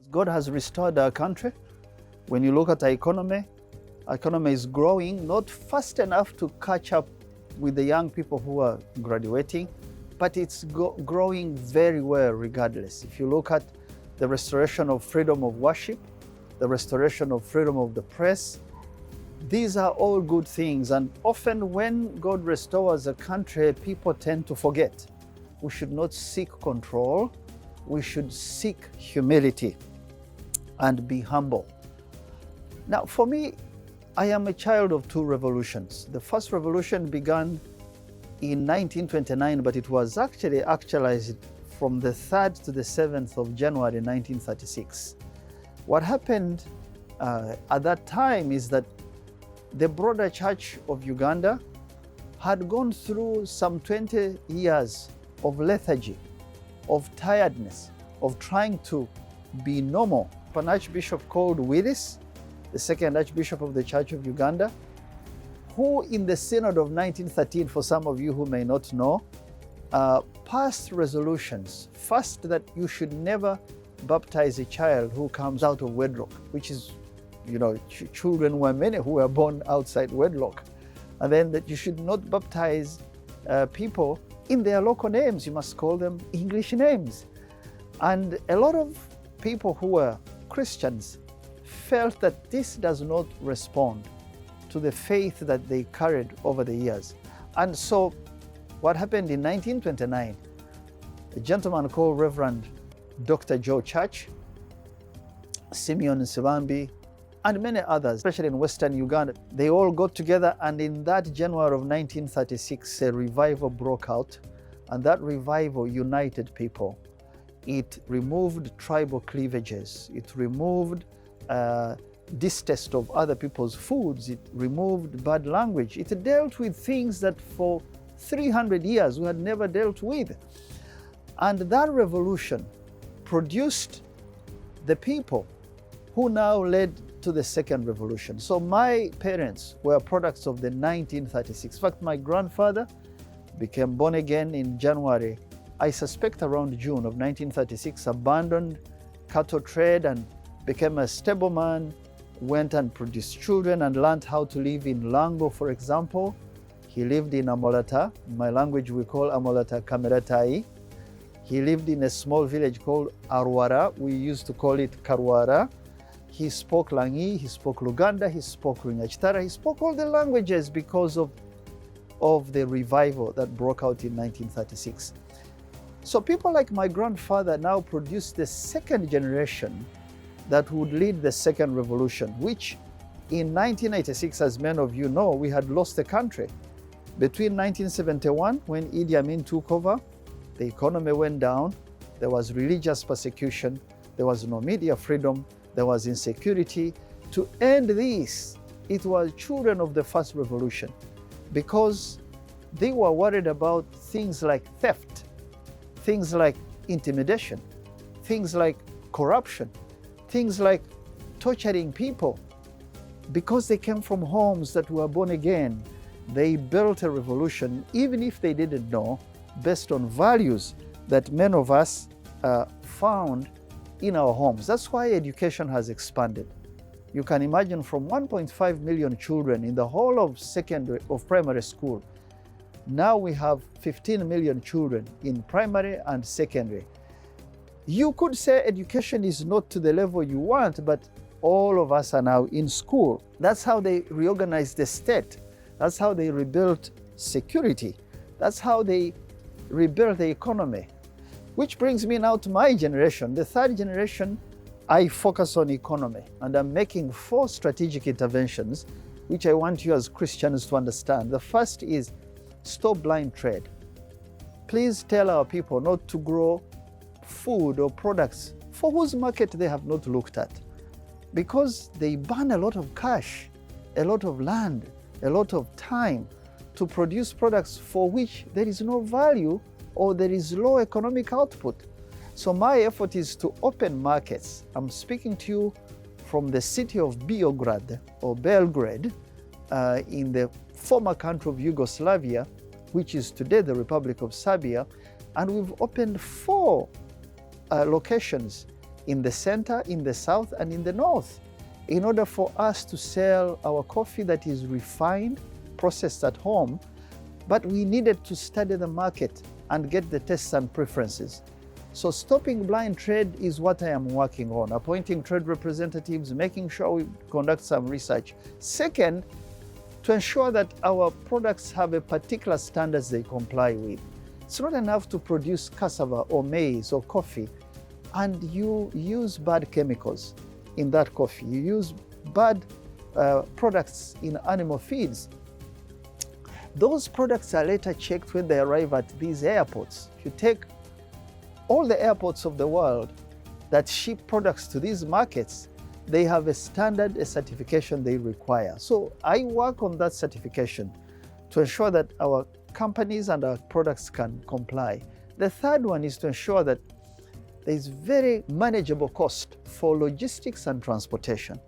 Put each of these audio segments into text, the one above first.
God has restored our country. When you look at our economy is growing, not fast enough to catch up with the young people who are graduating, but it's growing very well regardless. If you look at the restoration of freedom of worship, the restoration of freedom of the press, these are all good things. And often when God restores a country, people tend to forget. We should not seek control. We should seek humility and be humble. Now, for me, I am a child of two revolutions. The first revolution began in 1929, but it was actually actualized from the 3rd to the 7th of January 1936. What happened at that time is that the broader church of Uganda had gone through some 20 years of lethargy, of tiredness, of trying to be normal. An archbishop called Willis, the second archbishop of the Church of Uganda, who in the Synod of 1913, for some of you who may not know, passed resolutions. First, that you should never baptize a child who comes out of wedlock, which is, children were many who were born outside wedlock. And then that you should not baptize people in their local names. You must call them English names. And a lot of people who were Christians felt that this does not respond to the faith that they carried over the years. And so what happened in 1929, a gentleman called Reverend Dr. Joe Church, Simeon Nsibambi, and many others, especially in Western Uganda, they all got together, and in that January of 1936, a revival broke out, and that revival united people. It removed tribal cleavages. It removed distaste of other people's foods. It removed bad language. It dealt with things that for 300 years we had never dealt with. And that revolution produced the people who now led to the second revolution. So my parents were products of the 1936. In fact, my grandfather became born again in January, I suspect around June of 1936, abandoned cattle trade and became a stableman, went and produced children and learned how to live in Lango, for example. He lived in Amolata. In my language, we call Amolata Kameratai. He lived in a small village called Arwara. We used to call it Karwara. He spoke Langi, he spoke Luganda, he spoke Runyachitara, he spoke all the languages because of the revival that broke out in 1936. So people like my grandfather now produced the second generation that would lead the second revolution, which in 1986, as many of you know, we had lost the country. Between 1971, when Idi Amin took over, the economy went down, there was religious persecution, there was no media freedom, there was insecurity. To end this, it was children of the first revolution, because they were worried about things like theft, things like intimidation, things like corruption, things like torturing people. Because they came from homes that were born again, they built a revolution, even if they didn't know, based on values that many of us found in our homes. That's why education has expanded. You can imagine, from 1.5 million children in the whole of primary school, now we have 15 million children in primary and secondary. You could say education is not to the level you want, but all of us are now in school. That's how they reorganized the state. That's how they rebuilt security. That's how they rebuilt the economy. Which brings me now to my generation. The third generation, I focus on economy, and I'm making 4 strategic interventions, which I want you as Christians to understand. The first is stop blind trade. Please tell our people not to grow food or products for whose market they have not looked at, because they burn a lot of cash, a lot of land, a lot of time to produce products for which there is no value or there is low economic output. So my effort is to open markets. I'm speaking to you from the city of Beograd or Belgrade in the former country of Yugoslavia, which is today the Republic of Serbia, and we've opened 4 locations in the center, in the south, and in the north, in order for us to sell our coffee that is refined, processed at home. But we needed to study the market and get the tastes and preferences. So stopping blind trade is what I am working on, appointing trade representatives, making sure we conduct some research. Second, to ensure that our products have a particular standards they comply with. It's not enough to produce cassava or maize or coffee and you use bad chemicals in that coffee. You use bad products in animal feeds. Those products are later checked when they arrive at these airports. If you take all the airports of the world that ship products to these markets, they have a standard, a certification they require. So I work on that certification to ensure that our companies and our products can comply. The third one is to ensure that there is very manageable cost for logistics and transportation,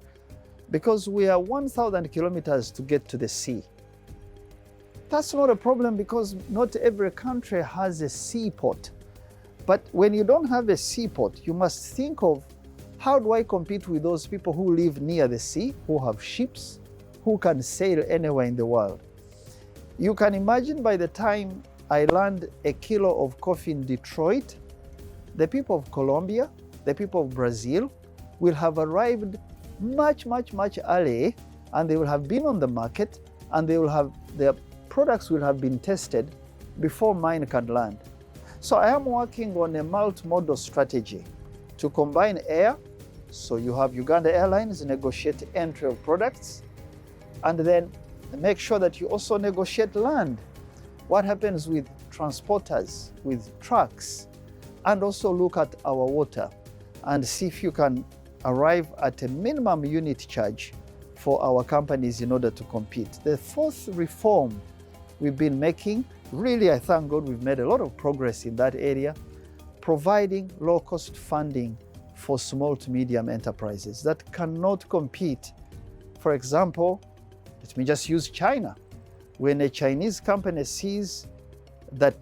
because we are 1,000 kilometers to get to the sea. That's not a problem because not every country has a seaport. But when you don't have a seaport, you must think of, how do I compete with those people who live near the sea, who have ships, who can sail anywhere in the world? You can imagine by the time I land a kilo of coffee in Detroit, the people of Colombia, the people of Brazil will have arrived much early, and they will have been on the market, and they will have, their products will have been tested before mine can land. So I am working on a multimodal strategy to combine air. So you have Uganda Airlines negotiate entry of products, and then make sure that you also negotiate land. What happens with transporters, with trucks, and also look at our water and see if you can arrive at a minimum unit charge for our companies in order to compete. The fourth reform we've been making, really I thank God we've made a lot of progress in that area, providing low-cost funding for small to medium enterprises that cannot compete. For example, let me just use China. When a Chinese company sees that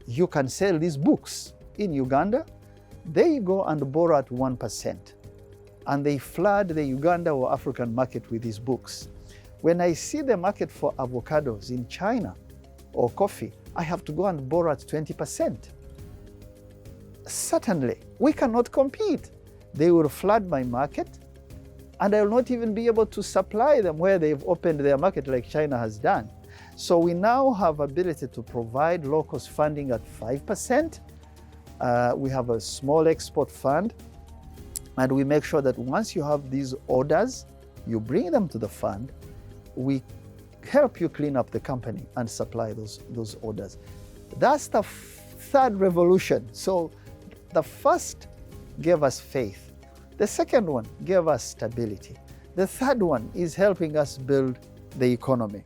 you can sell these books in Uganda, they go and borrow at 1%. And they flood the Uganda or African market with these books. When I see the market for avocados in China or coffee, I have to go and borrow at 20%. Certainly, we cannot compete. They will flood my market, and I will not even be able to supply them where they've opened their market like China has done. So we now have ability to provide low-cost funding at 5%. We have a small export fund, and we make sure that once you have these orders, you bring them to the fund. We help you clean up the company and supply those orders. That's the third revolution. So the first gave us faith. The second one gave us stability. The third one is helping us build the economy.